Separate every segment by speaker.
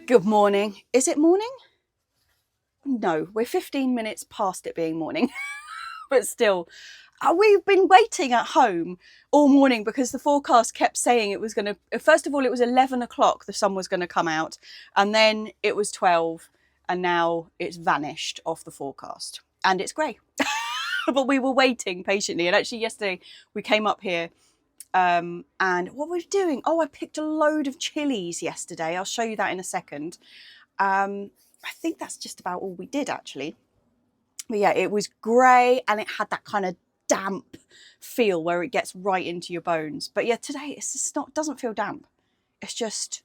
Speaker 1: Good morning. Is it morning? No, we're 15 minutes past it being morning, but still. We've been waiting at home all morning because the forecast kept saying it was going to, first of all, it was 11 o'clock, the sun was going to come out, and then it was 12, and now it's vanished off the forecast, and it's grey. But we were waiting patiently, and actually yesterday we came up here and what we're doing, I picked a load of chilies yesterday. I'll show you that in a second. I think that's just about all we did actually. But yeah, it was grey and it had that kind of damp feel where it gets right into your bones. But yeah, today it's just not, doesn't feel damp. It's just,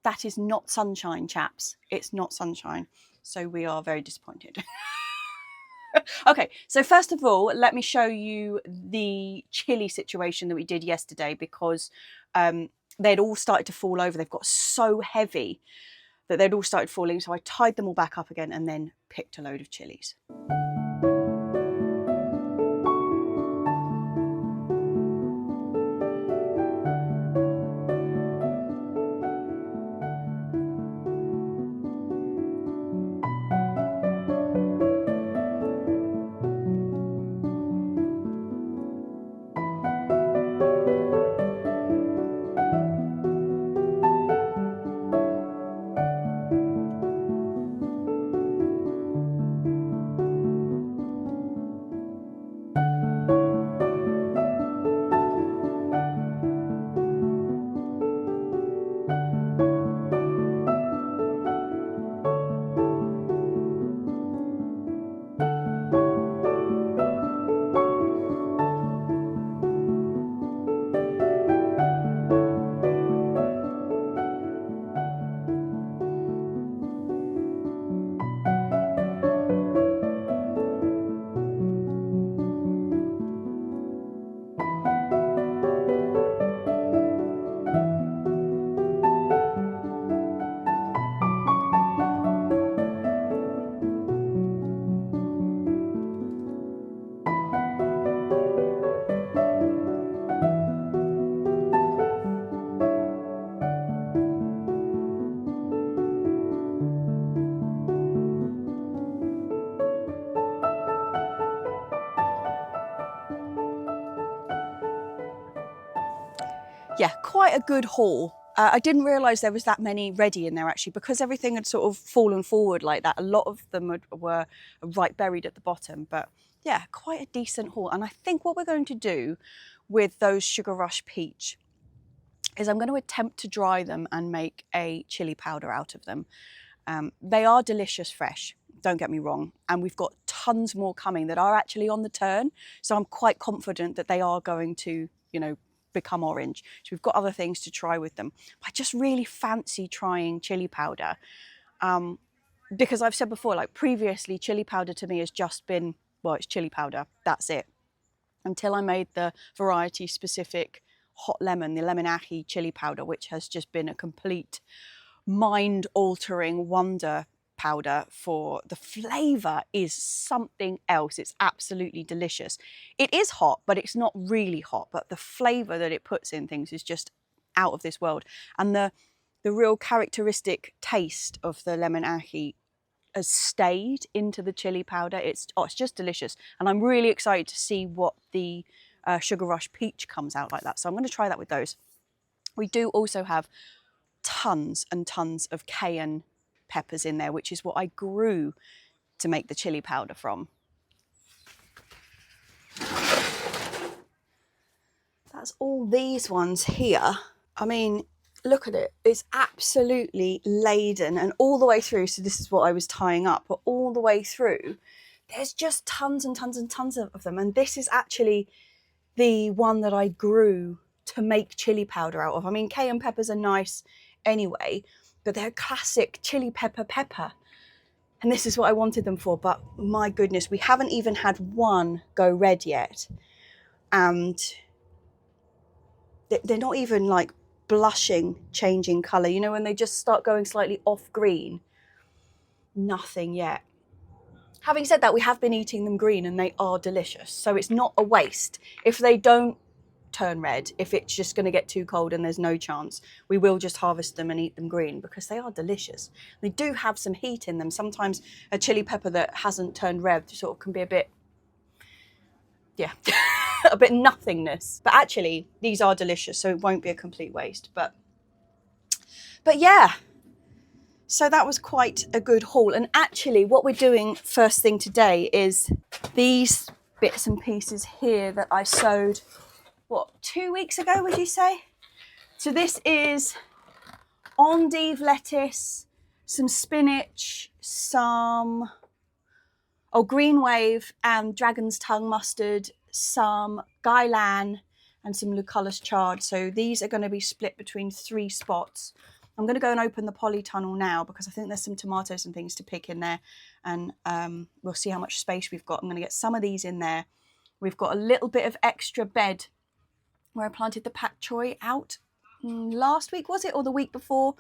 Speaker 1: that is not sunshine, chaps. It's not sunshine. So we are very disappointed. Okay, so first of all, let me show you the chili situation that we did yesterday because they'd all started to fall over. They've got so heavy that they'd all started falling. So I tied them all back up again and then picked a load of chilies. Yeah, quite a good haul. I didn't realise there was that many ready in there actually because everything had sort of fallen forward like that. A lot of them were right buried at the bottom, but yeah, quite a decent haul. And I think what we're going to do with those Sugar Rush peach is I'm going to attempt to dry them and make a chili powder out of them. They are delicious fresh, don't get me wrong, and we've got tons more coming that are actually on the turn. So I'm quite confident that they are going to, become orange. So we've got other things to try with them. I just really fancy trying chili powder because I've said before, like previously, chili powder to me has just been, well, it's chili powder, that's it. Until I made the variety specific hot lemon, the lemon ají chili powder, which has just been a complete mind altering wonder powder. For the flavour is something else. It's absolutely delicious. It is hot, but it's not really hot, but the flavour that it puts in things is just out of this world. And the real characteristic taste of the lemon ají has stayed into the chili powder. It's just delicious, and I'm really excited to see what the Sugar Rush peach comes out like that. So I'm going to try that with those. We do also have tons and tons of cayenne peppers in there, which is what I grew to make the chili powder from. That's all these ones here. I mean, look at it. It's absolutely laden and all the way through. So this is what I was tying up, but all the way through, there's just tons and tons and tons of them. And this is actually the one that I grew to make chili powder out of. I mean, cayenne peppers are nice anyway, but they're classic chili pepper. And this is what I wanted them for. But my goodness, we haven't even had one go red yet. And they're not even like blushing, changing colour. You know, when they just start going slightly off green. Nothing yet. Having said that, we have been eating them green and they are delicious. So it's not a waste. If they don't turn red. If it's just going to get too cold and there's no chance, we will just harvest them and eat them green because they are delicious. They do have some heat in them. Sometimes a chili pepper that hasn't turned red sort of can be a bit, yeah, a bit nothingness. But actually, these are delicious, so it won't be a complete waste. But yeah, so that was quite a good haul. And actually, what we're doing first thing today is these bits and pieces here that I sowed, what, 2 weeks ago, would you say? So this is endive lettuce, some spinach, some green wave and dragon's tongue mustard, some Kailaan and some Lucullus chard. So these are going to be split between 3 spots. I'm going to go and open the polytunnel now because I think there's some tomatoes and things to pick in there, and we'll see how much space we've got. I'm going to get some of these in there. We've got a little bit of extra bed where I planted the Pak Choi out last week, was it, or the week before?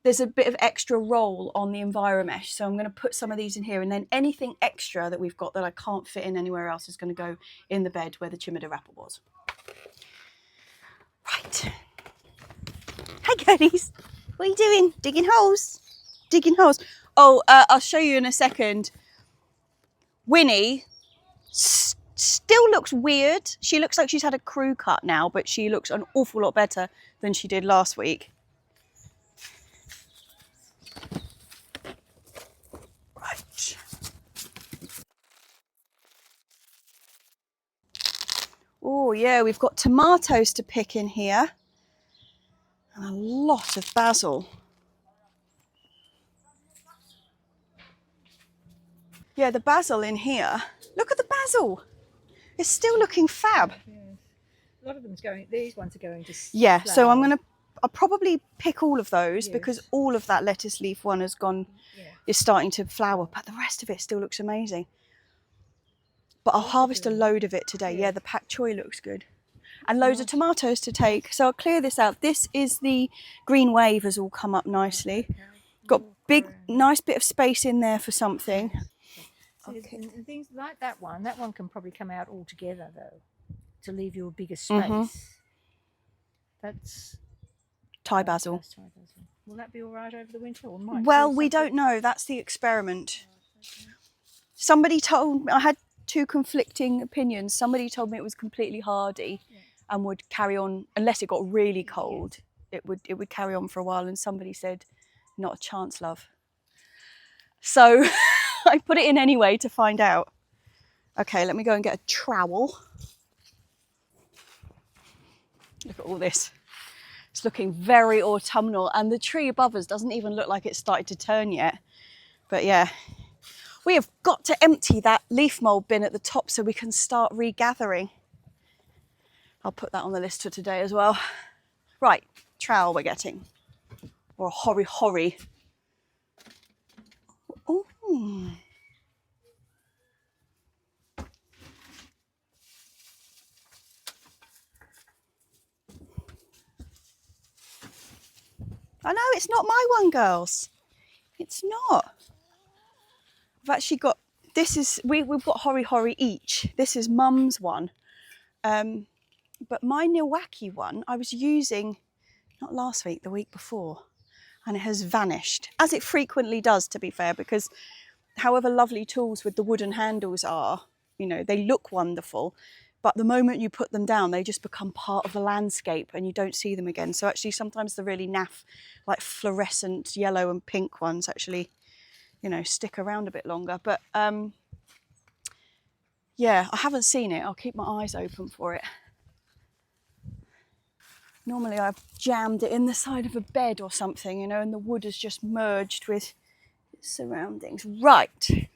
Speaker 1: There's a bit of extra roll on the Environmesh, so I'm going to put some of these in here, and then anything extra that we've got that I can't fit in anywhere else is going to go in the bed where the Chimider apple was. Right. Hi, girlies. What are you doing? Digging holes? Digging holes. Oh, I'll show you in a second. Winnie still looks weird. She looks like she's had a crew cut now, but she looks an awful lot better than she did last week. Right. Oh yeah, we've got tomatoes to pick in here and a lot of basil. Yeah, the basil in here. Look at the basil. It's still looking fab.
Speaker 2: Yes. A lot of them's going, these ones are going to
Speaker 1: Yeah,
Speaker 2: flower.
Speaker 1: so I'll probably pick all of those, yes, because all of that lettuce leaf one has gone, is starting to flower, but the rest of it still looks amazing. But I'll harvest a load of it today. Yeah, the Pak Choi looks good. And loads of tomatoes to take. So I'll clear this out. This is the green wave has all come up nicely. Got big, nice bit of space in there for something.
Speaker 2: Okay. And things like that one can probably come out all together though, to leave you a bigger space. That's
Speaker 1: Thai basil.
Speaker 2: Will that be all right over the winter, or might?
Speaker 1: Well, we don't know. That's the experiment. Somebody told me, I had 2 conflicting opinions. Somebody told me it was completely hardy and would carry on unless it got really cold. It would carry on for a while, and somebody said, not a chance, love. So I put it in anyway to find out. Okay, let me go and get a trowel. Look at all this. It's looking very autumnal, and the tree above us doesn't even look like it's started to turn yet. But yeah, we have got to empty that leaf mould bin at the top so we can start regathering. I'll put that on the list for today as well. Right, trowel we're getting. Or a hori. Ooh. I know, it's not my one, girls. It's not. I've actually got, this is, we've got hori each. This is Mum's one. But my Milwaukee one, I was using, not last week, the week before, and it has vanished. As it frequently does, to be fair, because however lovely tools with the wooden handles are, you know, they look wonderful, but the moment you put them down, they just become part of the landscape and you don't see them again. So actually sometimes the really naff, like fluorescent yellow and pink ones actually, you know, stick around a bit longer. But yeah, I haven't seen it. I'll keep my eyes open for it. Normally I've jammed it in the side of a bed or something, you know, and the wood has just merged with its surroundings. Right.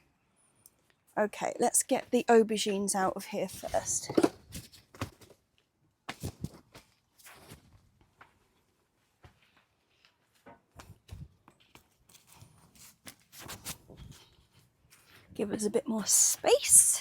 Speaker 1: Okay, let's get the aubergines out of here first. Give us a bit more space.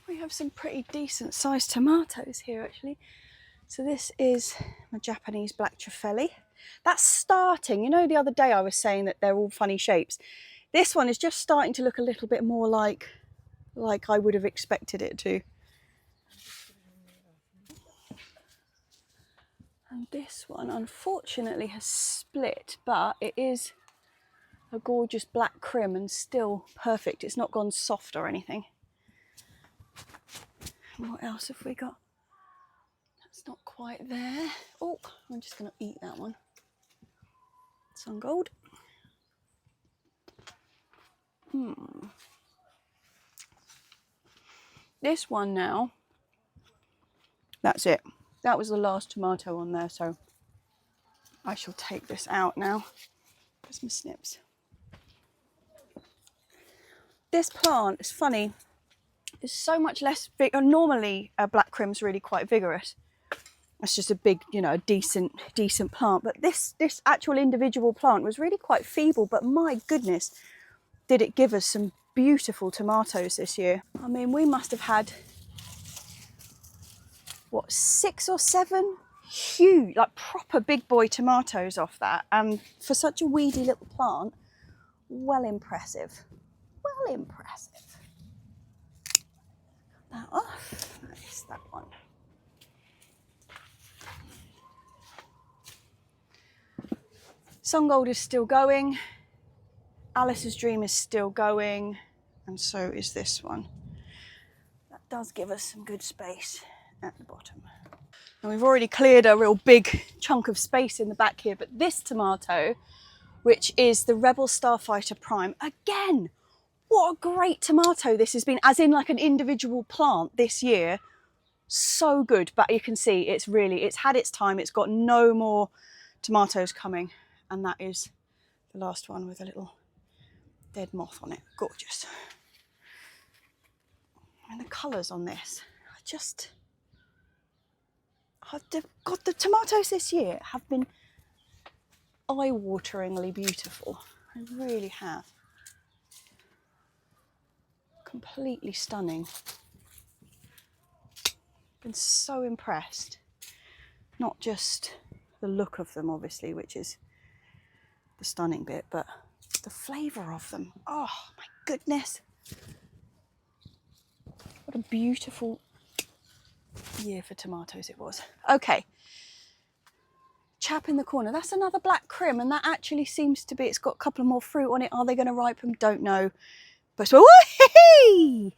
Speaker 1: We have some pretty decent sized tomatoes here actually. So this is my Japanese black trifeli. That's starting, you know, the other day I was saying that they're all funny shapes. This one is just starting to look a little bit more like I would have expected it to. And this one unfortunately has split, but it is a gorgeous black crim and still perfect. It's not gone soft or anything. And what else have we got? That's not quite there. Oh, I'm just going to eat that one. Sun gold. This one now, that's it. That was the last tomato on there, so I shall take this out now. There's my snips. This plant is funny. It's so much less big. Normally, black crim's really quite vigorous. It's just a big, you know, a decent plant. But this actual individual plant was really quite feeble. But my goodness, did it give us some beautiful tomatoes this year. I mean, we must have had, what, 6 or 7 huge, like proper big boy tomatoes off that. And for such a weedy little plant, well impressive. Well impressive. That off. That is that one. Sun Gold is still going. Alice's Dream is still going. And so is this one. That does give us some good space at the bottom. And we've already cleared a real big chunk of space in the back here. But this tomato, which is the Rebel Starfighter Prime, again, what a great tomato this has been, as in like an individual plant this year. So good, but you can see it's had its time. It's got no more tomatoes coming. And that is the last one with a little dead moth on it. Gorgeous. And the colours on this are just... God, the tomatoes this year have been eye-wateringly beautiful. They really have. Completely stunning. Been so impressed. Not just the look of them, obviously, which is the stunning bit, but the flavour of them. Oh my goodness. What a beautiful year for tomatoes it was. Okay. Chap in the corner. That's another black crim, and that actually seems to be, it's got a couple of more fruit on it. Are they going to ripen? Don't know. But so, whee!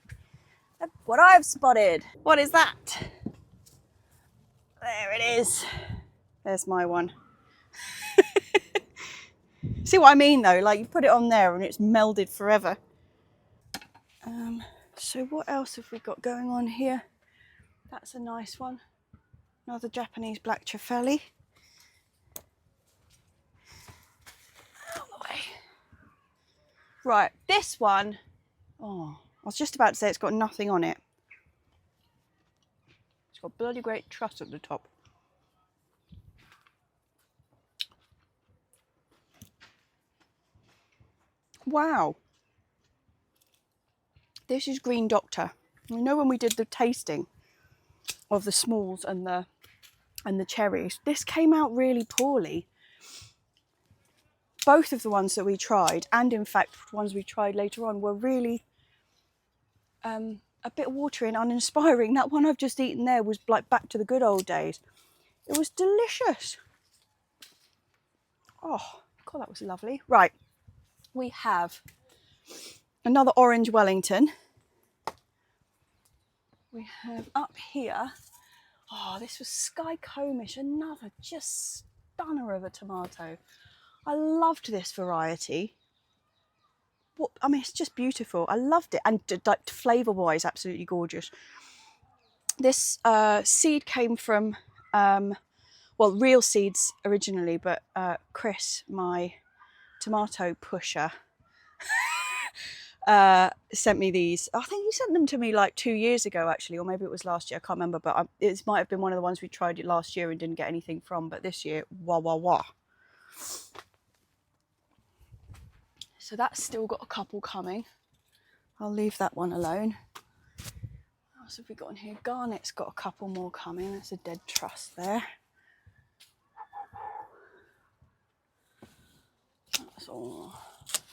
Speaker 1: That's what I've spotted. What is that? There it is. There's my one. See what I mean though? Like you put it on there and it's melded forever. So what else have we got going on here? That's a nice one. Another Japanese black trifeli. Out of the way. Right, this one. Oh, I was just about to say it's got nothing on it. It's got bloody great truss at the top. Wow. This is Green Doctor. You know when we did the tasting of the smalls and the cherries, this came out really poorly. Both of the ones that we tried, and in fact ones we tried later on, were really a bit watery and uninspiring. That one I've just eaten there was like back to the good old days. It was delicious. Oh God, that was lovely. Right, we have another orange Wellington. We have up here, oh, this was Sky Comish, another just stunner of a tomato. I loved this variety. What, I mean, it's just beautiful. I loved it, and like flavour-wise, absolutely gorgeous. This seed came from, well, real seeds originally, but Chris, my tomato pusher, sent me these. I think he sent them to me like 2 years ago actually, or maybe it was last year, I can't remember, but it might have been one of the ones we tried it last year and didn't get anything from, but this year, wah wah wah. So that's still got a couple coming. I'll leave that one alone. I'll else have we got in here? Garnet's got a couple more coming. That's a dead truss there. That's all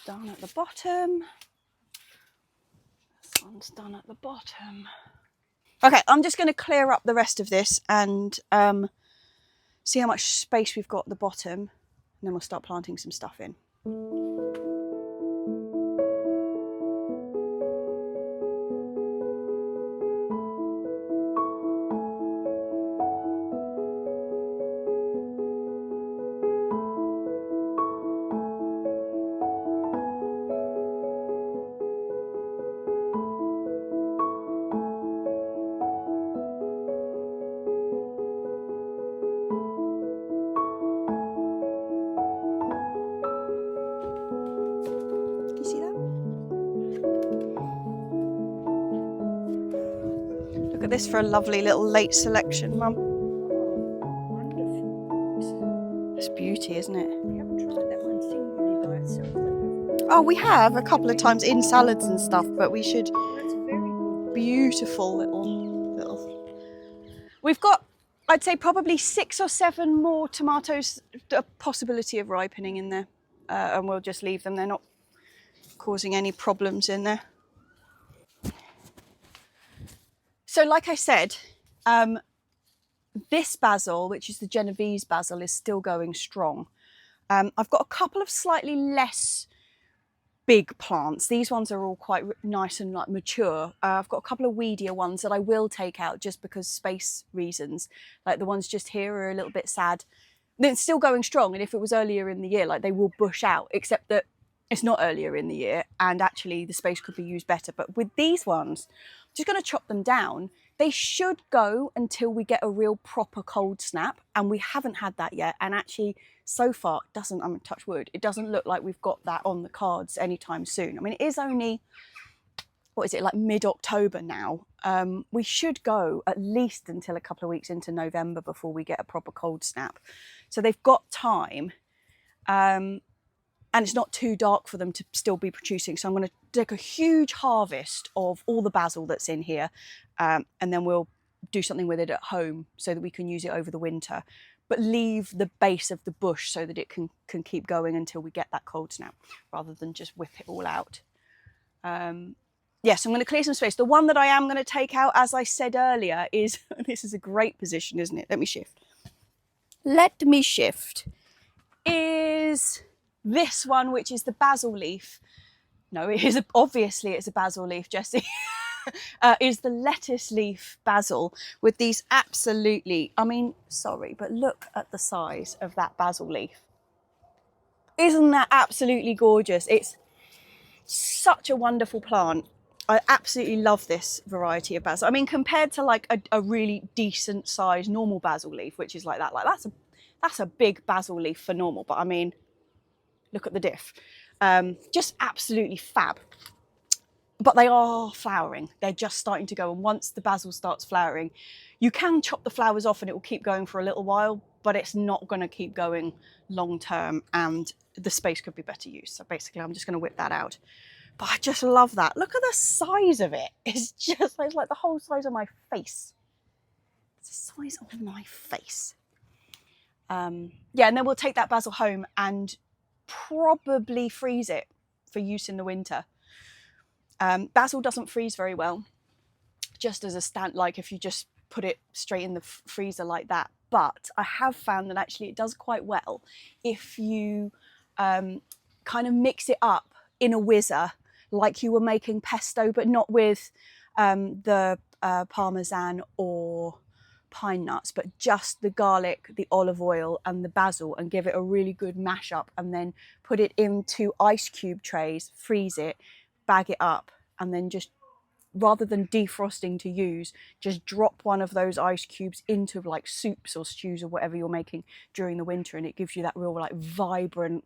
Speaker 1: done at the bottom. This one's done at the bottom. Okay, I'm just going to clear up the rest of this and see how much space we've got at the bottom, and then we'll start planting some stuff in. This for a lovely little late selection, Mum.
Speaker 2: Wonderful.
Speaker 1: It's beauty, isn't it?
Speaker 2: We haven't tried that one singularly by itself.
Speaker 1: Oh, we have a couple of times in salads and stuff, but we should.
Speaker 2: That's very good.
Speaker 1: Beautiful little. We've got, I'd say, probably 6 or 7 more tomatoes, a possibility of ripening in there, and we'll just leave them. They're not causing any problems in there. So like I said, this basil, which is the Genovese basil, is still going strong. I've got a couple of slightly less big plants. These ones are all quite nice and like mature. I've got a couple of weedier ones that I will take out just because space reasons. Like the ones just here are a little bit sad. It's still going strong, and if it was earlier in the year, like they will bush out, except that it's not earlier in the year and actually the space could be used better. But with these ones, I'm just going to chop them down. They should go until we get a real proper cold snap, and we haven't had that yet. And actually, so far, it doesn't, I'm going to touch wood, it doesn't look like we've got that on the cards anytime soon. I mean, it is only, what is it, like mid-October now. We should go at least until a couple of weeks into November before we get a proper cold snap. So they've got time. And it's not too dark for them to still be producing. So I'm going to take a huge harvest of all the basil that's in here, and then we'll do something with it at home so that we can use it over the winter, but leave the base of the bush so that it can keep going until we get that cold snap, rather than just whip it all out. Yes, I'm going to clear some space. The one that I am going to take out, as I said earlier, is, this is a great position, isn't it? Let me shift. Let me shift. Is this one, which is the basil leaf. No, it is obviously it's a basil leaf, Jessie. Is the lettuce leaf basil with these absolutely, I mean, sorry, but look at the size of that basil leaf. Isn't that absolutely gorgeous? It's such a wonderful plant. I absolutely love this variety of basil. I mean, compared to like a really decent sized normal basil leaf, which is like that, that's a big basil leaf for normal, but I mean, look at the diff. Just absolutely fab. But they are flowering. They're just starting to go. And once the basil starts flowering, you can chop the flowers off and it will keep going for a little while, but it's not going to keep going long term, and the space could be better used. So basically, I'm just going to whip that out. But I just love that. Look at the size of it. It's just it's like the whole size of my face. It's the size of my face. Yeah, and then we'll take that basil home and probably freeze it for use in the winter. Basil doesn't freeze very well, just as a stand, like if you just put it straight in the freezer like that. But I have found that actually it does quite well if you kind of mix it up in a whizzer, like you were making pesto, but not with the parmesan or pine nuts, but just the garlic, the olive oil and the basil, and give it a really good mash up, and then put it into ice cube trays, freeze it, bag it up, and then just, rather than defrosting to use, just drop one of those ice cubes into like soups or stews or whatever you're making during the winter, and it gives you that real like vibrant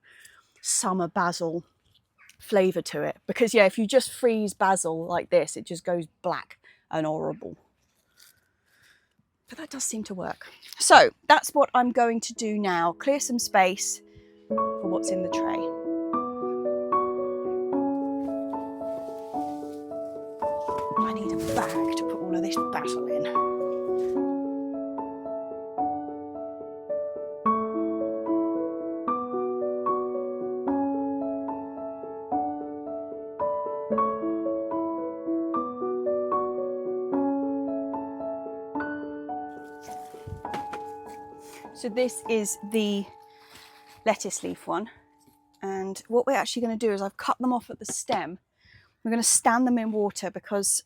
Speaker 1: summer basil flavour to it. Because yeah, if you just freeze basil like this, it just goes black and horrible. But that does seem to work. So that's what I'm going to do now. Clear some space for what's in the tray. I need a bag to put all of this basil in. So this is the lettuce leaf one, and what we're actually going to do is I've cut them off at the stem. We're going to stand them in water because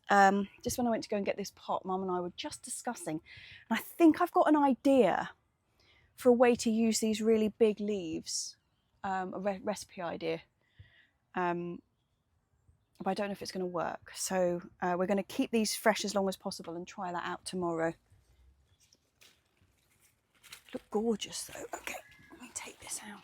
Speaker 1: just when I went to go and get this pot, Mum and I were just discussing, and I think I've got an idea for a way to use these really big leaves, a recipe idea, but I don't know if it's going to work. So we're going to keep these fresh as long as possible and try that out tomorrow. Look gorgeous though. Okay, let me take this out.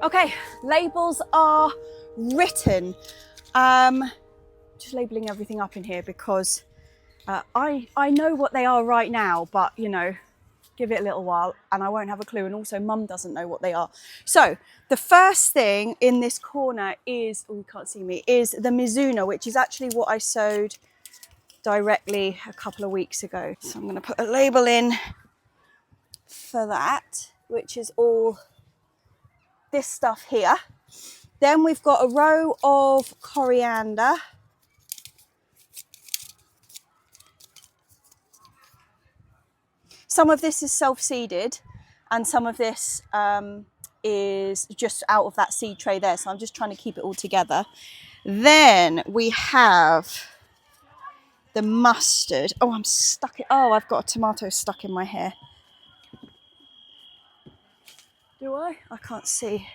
Speaker 1: Okay, labels are written. Just labeling everything up in here because I know what they are right now, but you know, give it a little while and I won't have a clue, and also Mum doesn't know what they are. So the first thing in this corner is, oh you can't see me, is the Mizuna, which is actually what I sowed directly a couple of weeks ago. So I'm going to put a label in for that, which is all this stuff here. Then we've got a row of coriander. Some of this is self-seeded and some of this is just out of that seed tray there. So I'm just trying to keep it all together. Then we have the mustard. Oh, I'm stuck. Oh, I've got a tomato stuck in my hair. Do I? I can't see.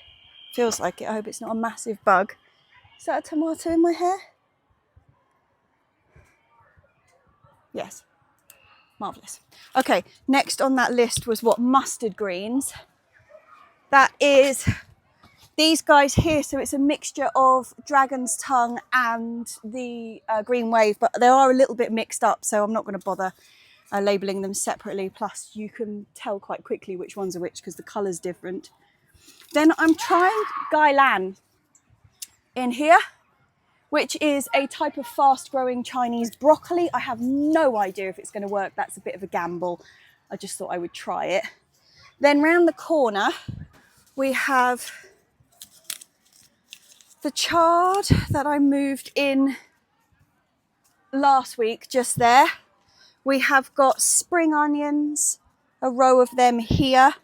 Speaker 1: Feels like it. I hope it's not a massive bug. Is that a tomato in my hair? Yes. Marvellous. Okay, next on that list was what? Mustard greens. That is these guys here. So it's a mixture of dragon's tongue and the green wave, but they are a little bit mixed up, so I'm not going to bother labelling them separately. Plus, you can tell quite quickly which ones are which because the colour's different. Then I'm trying Kailaan in here, which is a type of fast-growing Chinese broccoli. I have no idea if it's going to work. That's a bit of a gamble. I just thought I would try it. Then round the corner, we have the chard that I moved in last week, just there. We have got spring onions, a row of them here.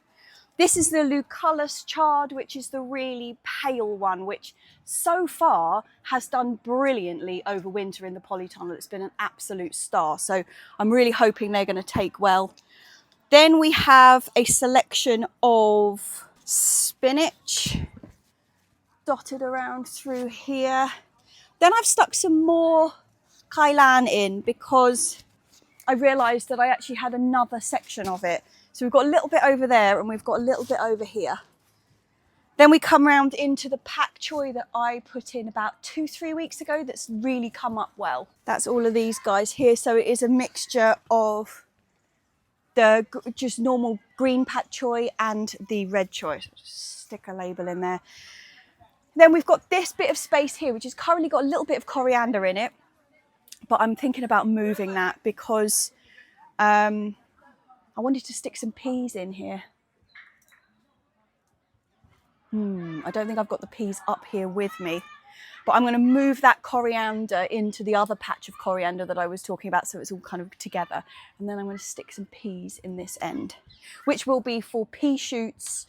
Speaker 1: This is the Lucullus chard, which is the really pale one, which so far has done brilliantly over winter in the polytunnel. It's been an absolute star. So I'm really hoping they're going to take well. Then we have a selection of spinach dotted around through here. Then I've stuck some more Kailaan in because I realised that I actually had another section of it. So we've got a little bit over there and we've got a little bit over here. Then we come round into the Pak Choi that I put in about 2-3 weeks ago that's really come up well. That's all of these guys here. So it is a mixture of the just normal green Pak Choi and the red Choi. So just stick a label in there. Then we've got this bit of space here, which has currently got a little bit of coriander in it. But I'm thinking about moving that because I wanted to stick some peas in here. I don't think I've got the peas up here with me, but I'm going to move that coriander into the other patch of coriander that I was talking about, so it's all kind of together. And then I'm going to stick some peas in this end, which will be for pea shoots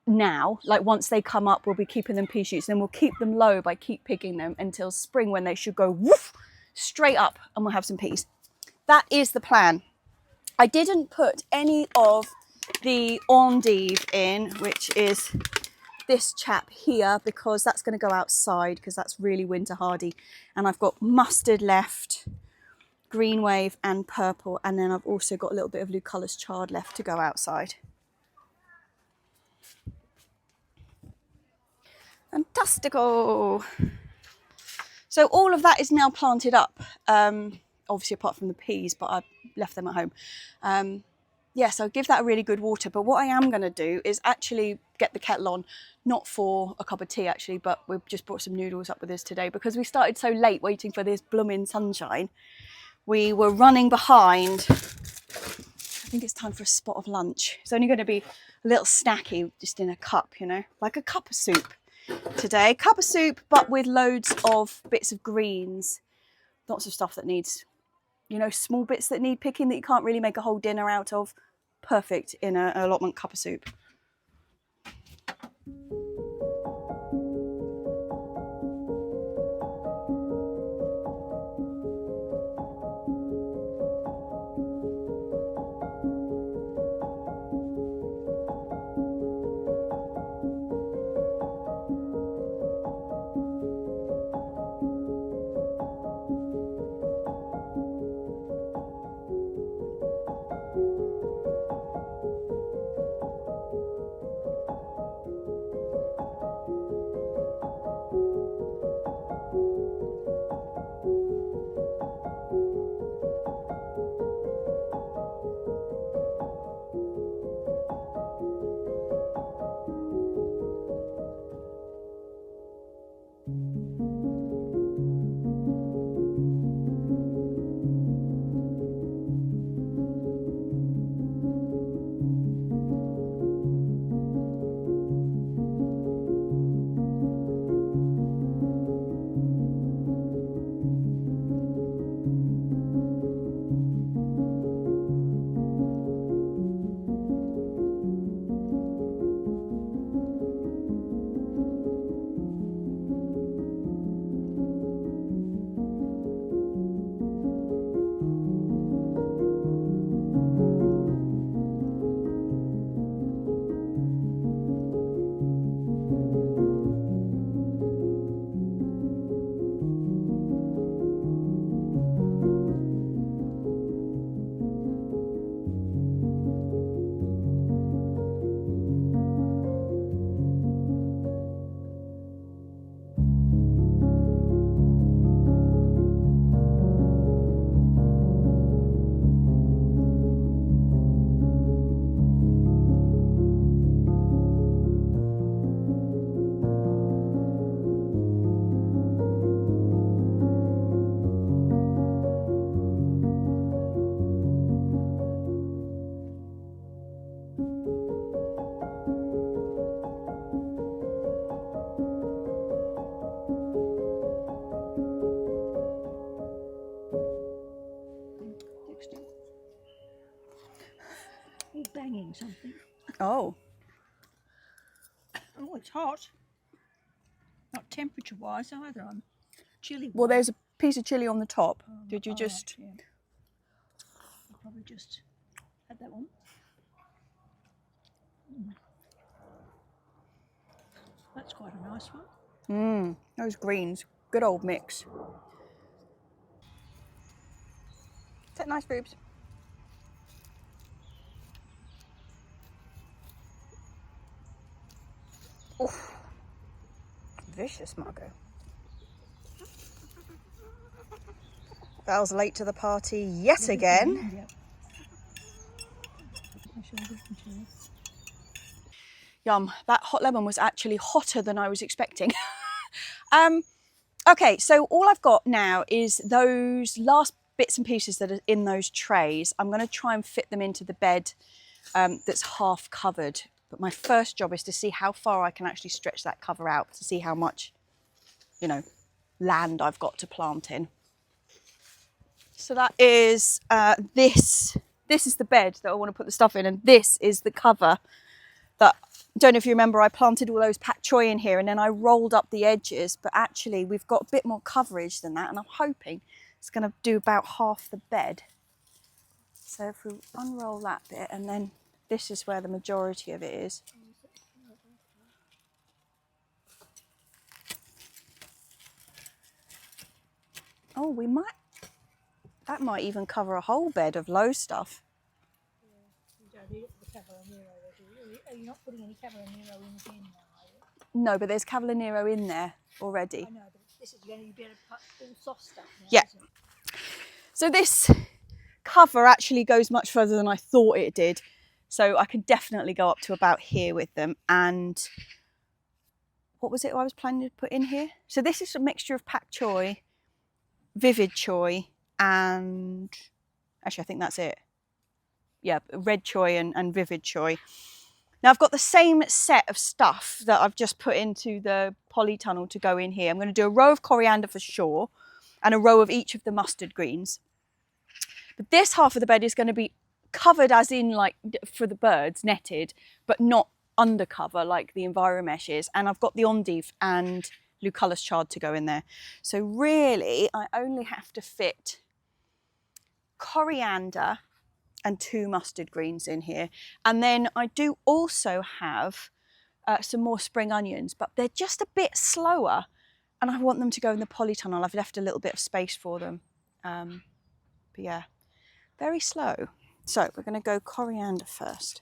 Speaker 1: now. Like once they come up, we'll be keeping them pea shoots, and then we'll keep them low by keep picking them until spring when they should go woof, straight up and we'll have some peas. That is the plan. I didn't put any of the Endive in, which is this chap here, because that's going to go outside because that's really winter hardy. And I've got mustard left, green wave and purple, and then I've also got a little bit of Lucullus chard left to go outside. Fantastico! So all of that is now planted up, obviously apart from the peas, but I've left them at home. Yeah, so give that a really good water. But what I am going to do is actually get the kettle on, not for a cup of tea actually, but we've just brought some noodles up with us today because we started so late waiting for this blooming sunshine. We were running behind. I think it's time for a spot of lunch. It's only going to be a little snacky, just in a cup, you know, like a cup of soup today. Cup of soup, but with loads of bits of greens. Lots of stuff that needs, you know, small bits that need picking that you can't really make a whole dinner out of. Perfect in an allotment cup of soup. Oh.
Speaker 2: Oh, it's hot. Not temperature-wise either. I'm chilly.
Speaker 1: Well, there's a piece of chili on the top. Did you
Speaker 2: Right,
Speaker 1: just...
Speaker 2: yeah. I'll probably just add that one. That's quite a nice one.
Speaker 1: Those greens. Good old mix. Is that nice, boobs? Oof. Vicious, Margot. Val's late to the party yet again.
Speaker 2: Yep.
Speaker 1: Yum, that hot lemon was actually hotter than I was expecting. Okay, so all I've got now is those last bits and pieces that are in those trays. I'm going to try and fit them into the bed that's half covered. But my first job is to see how far I can actually stretch that cover out, to see how much, you know, land I've got to plant in. So that is this is the bed that I want to put the stuff in, and this is the cover that, don't know if you remember, I planted all those Pak Choi in here and then I rolled up the edges, but actually we've got a bit more coverage than that, and I'm hoping it's going to do about half the bed. So if we unroll that bit, and then this is where the majority of it is. Oh, we might, that might even cover a whole bed of low stuff.
Speaker 2: You don't need it for the Cavalier, do you? Are you not putting any Cavalier in again now, are you?
Speaker 1: No, but there's Cavalier in there already.
Speaker 2: I know, but this is going to be able to put all soft stuff now,
Speaker 1: yeah.
Speaker 2: isn't it?
Speaker 1: So this cover actually goes much further than I thought it did. So I can definitely go up to about here with them. And what was it I was planning to put in here? So this is a mixture of Pak Choi, Vivid Choi, and actually I think that's it. Yeah, Red Choi and Vivid Choi. Now I've got the same set of stuff that I've just put into the polytunnel to go in here. I'm going to do a row of coriander for sure, and a row of each of the mustard greens. But this half of the bed is going to be covered, as in like for the birds, netted, but not undercover like the Enviromesh is. And I've got the Endive and Lucullus Chard to go in there. So really, I only have to fit coriander and 2 mustard greens in here. And then I do also have some more spring onions, but they're just a bit slower. And I want them to go in the polytunnel. I've left a little bit of space for them. But yeah, very slow. So we're going to go coriander first.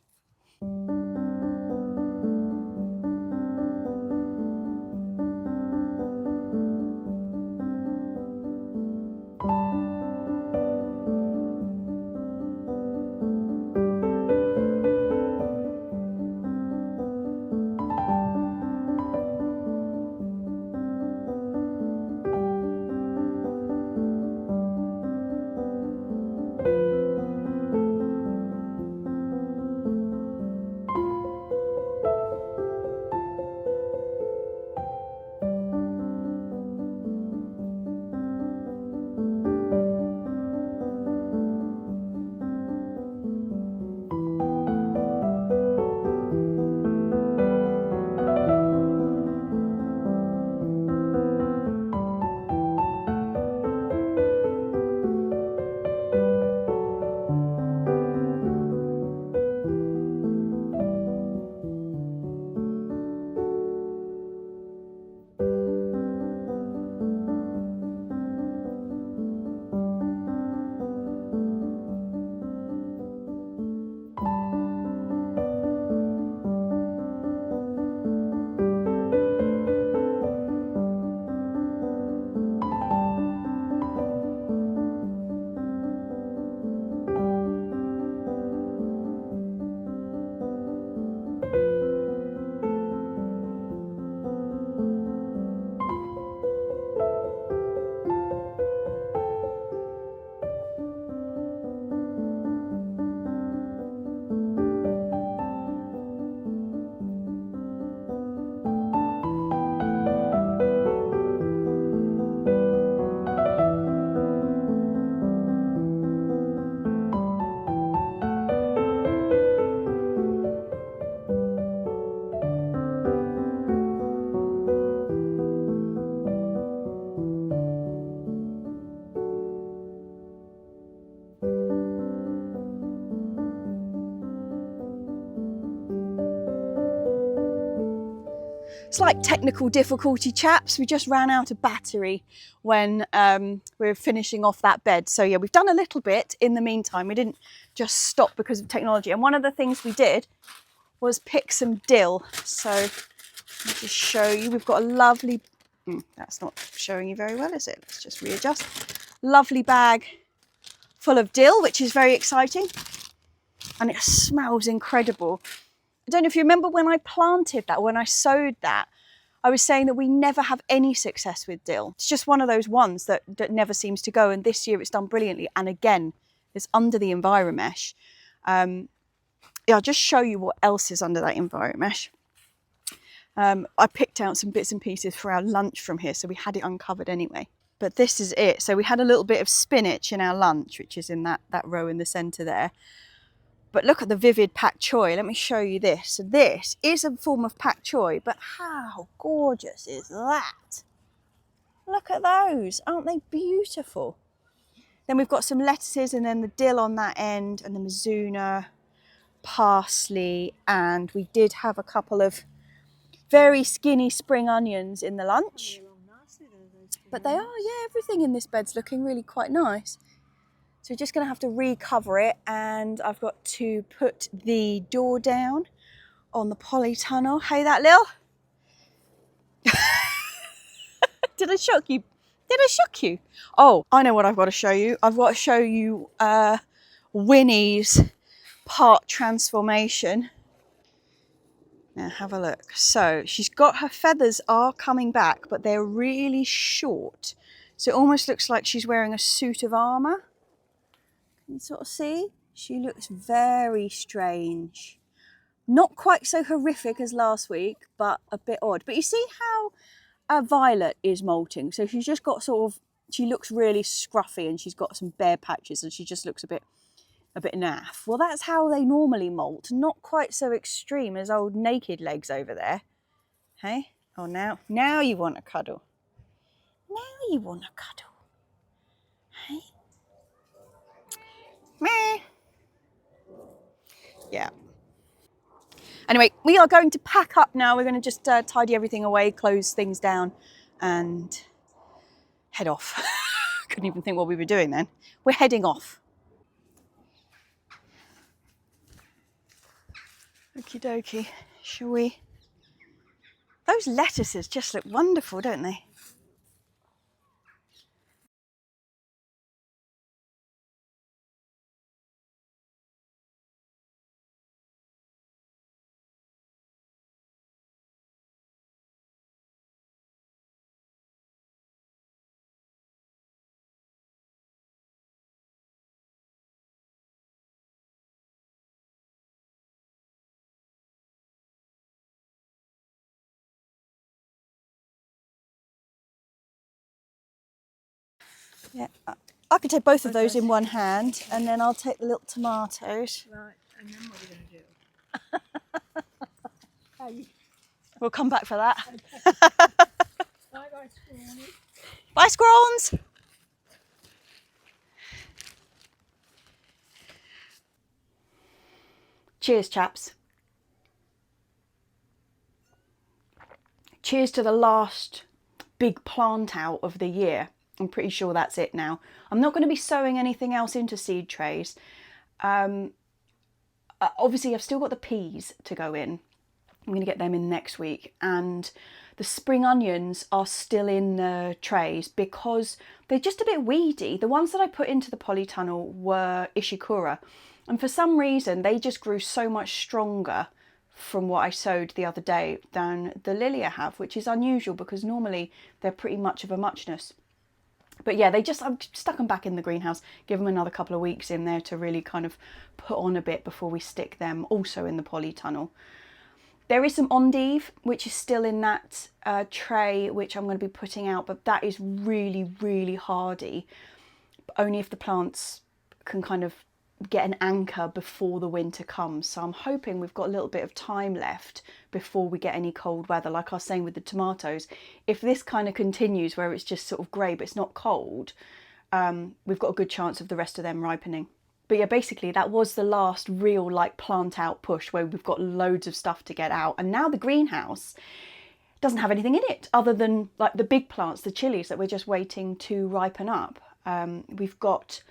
Speaker 1: Slight technical difficulty, chaps. We just ran out of battery when we were finishing off that bed. So yeah, we've done a little bit in the meantime. We didn't just stop because of technology. And one of the things we did was pick some dill. So let me just show you. We've got a lovely, that's not showing you very well, is it? Let's just readjust. Lovely bag full of dill, which is very exciting. And it smells incredible. I don't know if you remember when I planted that, when I sowed that, I was saying that we never have any success with dill. It's just one of those ones that never seems to go. And this year it's done brilliantly. And again, it's under the Environmesh. Yeah, I'll just show you what else is under that Environmesh. I picked out some bits and pieces for our lunch from here, so we had it uncovered anyway. But this is it. So we had a little bit of spinach in our lunch, which is in that row in the centre there. But look at the vivid Pak Choi. Let me show you this. So this is a form of Pak Choi, but how gorgeous is that? Look at those. Aren't they beautiful? Then we've got some lettuces and then the dill on that end and the mizuna, parsley, and we did have a couple of very skinny spring onions in the lunch. But they are, yeah, everything in this bed's looking really quite nice. So we're just going to have to recover it, and I've got to put the door down on the polytunnel. Hey, that Lil? Did I shock you? Did I shock you? Oh, I know what I've got to show you. I've got to show you Winnie's part transformation. Now have a look. So she's got, her feathers are coming back, but they're really short. So it almost looks like she's wearing a suit of armour. You sort of see, she looks very strange. Not quite so horrific as last week, but a bit odd. But you see how Violet is molting. So she's just got sort of, she looks really scruffy and she's got some bare patches and she just looks a bit naff. Well, that's how they normally molt. Not quite so extreme as old Naked Legs over there. Hey? Oh, now you want to cuddle. Now you want to cuddle. Hey? Meh. Yeah. Anyway, we are going to pack up now. We're going to just tidy everything away, close things down and head off. Couldn't even think what we were doing then. We're heading off. Okie dokie. Shall we? Those lettuces just look wonderful, don't they? Yeah, I could take both of those in one hand, and then I'll take the little tomatoes.
Speaker 2: Right, and then what are we going to do?
Speaker 1: We'll come back for that.
Speaker 2: Bye, Squirrel.
Speaker 1: Bye, squirrels! Cheers, chaps. Cheers to the last big plant out of the year. I'm pretty sure that's it now. I'm not going to be sowing anything else into seed trays. Obviously, I've still got the peas to go in. I'm going to get them in next week. And the spring onions are still in the trays because they're just a bit weedy. The ones that I put into the polytunnel were Ishikura. And for some reason, they just grew so much stronger from what I sowed the other day than the Lilia have, which is unusual because normally they're pretty much of a muchness. But yeah, I've stuck them back in the greenhouse, give them another couple of weeks in there to really kind of put on a bit before we stick them also in the polytunnel. There is some Endive, which is still in that tray, which I'm going to be putting out, but that is really, really hardy. Only if the plants can kind of get an anchor before the winter comes. So I'm hoping we've got a little bit of time left before we get any cold weather. Like I was saying with the tomatoes, if this kind of continues where it's just sort of grey but it's not cold, we've got a good chance of the rest of them ripening. But yeah, basically that was the last real like plant out push where we've got loads of stuff to get out. And now the greenhouse, doesn't have anything in it other than like the big plants, the chilies that we're just waiting to ripen up. We've got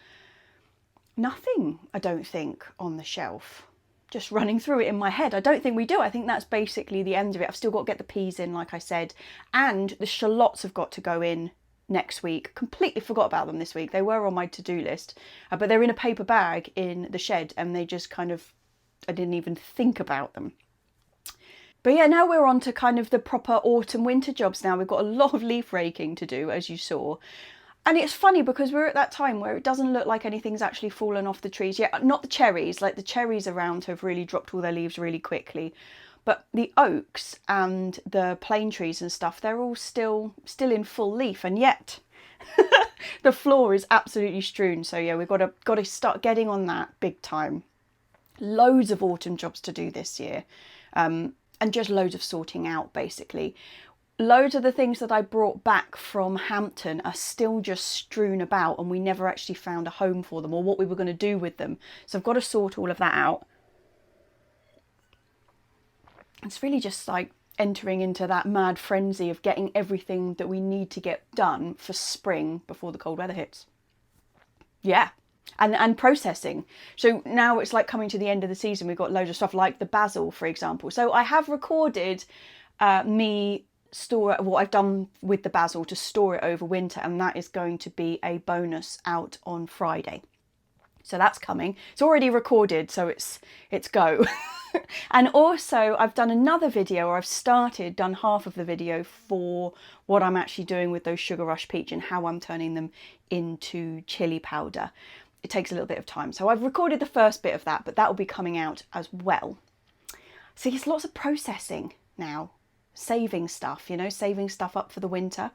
Speaker 1: nothing, I don't think, on the shelf. Just running through it in my head. I don't think we do. I think that's basically the end of it. I've still got to get the peas in, like I said, and the shallots have got to go in next week. Completely forgot about them this week. They were on my to-do list, but they're in a paper bag in the shed, and they just kind of, I didn't even think about them. But yeah, now we're on to kind of the proper autumn winter jobs now. We've got a lot of leaf raking to do, as you saw. And it's funny because we're at that time where it doesn't look like anything's actually fallen off the trees yet. Not the cherries, like the cherries around have really dropped all their leaves really quickly. But the oaks and the plane trees and stuff, they're all still in full leaf, and yet the floor is absolutely strewn. So yeah, we've got to start getting on that big time. Loads of autumn jobs to do this year, and just loads of sorting out basically. Loads of the things that I brought back from Hampton are still just strewn about, and we never actually found a home for them or what we were going to do with them. So I've got to sort all of that out. It's really just like entering into that mad frenzy of getting everything that we need to get done for spring before the cold weather hits. Yeah. And processing. So now it's like coming to the end of the season. We've got loads of stuff like the basil, for example. So I have recorded me store what I've done with the basil to store it over winter, and that is going to be a bonus out on Friday. So that's coming. It's already recorded, so it's go. And also I've done another video, or I've done half of the video for what I'm actually doing with those Sugar Rush peach and how I'm turning them into chili powder. It takes a little bit of time. So I've recorded the first bit of that, but that will be coming out as well. So there's lots of processing now. Saving stuff, you know, saving stuff up for the winter.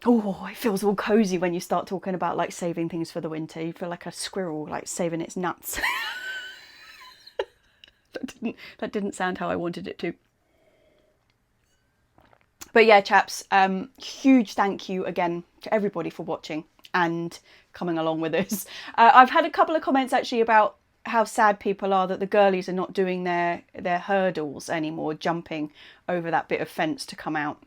Speaker 1: Oh, it feels all cozy when you start talking about like saving things for the winter. You feel like a squirrel, like saving its nuts. That didn't sound how I wanted it to. But yeah, chaps, huge thank you again to everybody for watching and coming along with us. I've had a couple of comments actually about how sad people are that the girlies are not doing their hurdles anymore, jumping over that bit of fence to come out.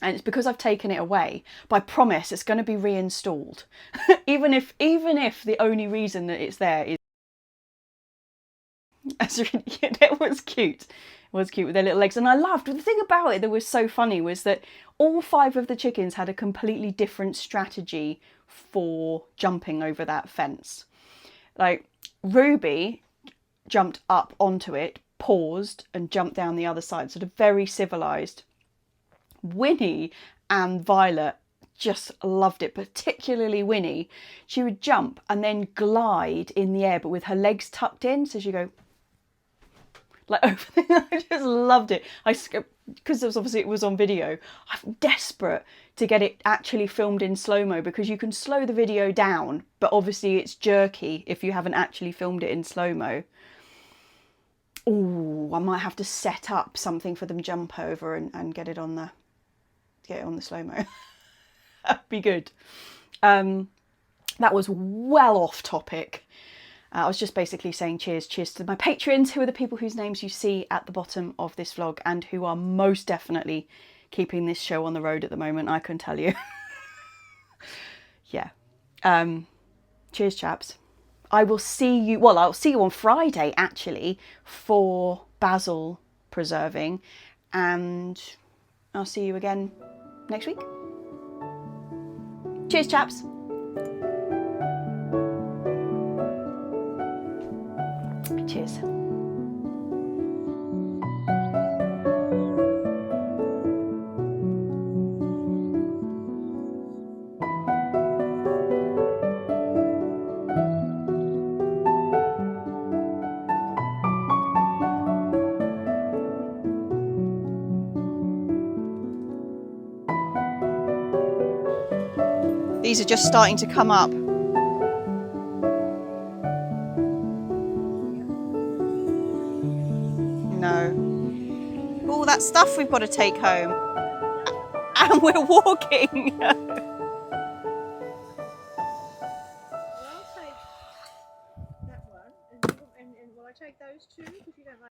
Speaker 1: And it's because I've taken it away. But I promise it's going to be reinstalled. even if the only reason that it's there is it was cute. It was cute with their little legs. And I loved, the thing about it that was so funny was that all 5 of the chickens had a completely different strategy for jumping over that fence. Like Ruby jumped up onto it, paused and jumped down the other side, sort of very civilized. Winnie and Violet just loved it, particularly Winnie. She would jump and then glide in the air, but with her legs tucked in, so she'd go like over there. I just loved it. Because it was on video, I'm desperate to get it actually filmed in slow-mo, because you can slow the video down, but obviously it's jerky if you haven't actually filmed it in slow-mo. Oh, I might have to set up something for them jump over and get it on the slow-mo. That'd be good. That was well off topic. I was just basically saying cheers to my patrons, who are the people whose names you see at the bottom of this vlog and who are most definitely keeping this show on the road at the moment, I can tell you. Yeah. Cheers, chaps. I'll see you on Friday, actually, for basil preserving, and I'll see you again next week. Cheers, chaps. Cheers. These are just starting to come up. No. All that stuff we've got to take home. And we're walking.
Speaker 2: Well, I'll take that one, and will I take those 2 because you don't like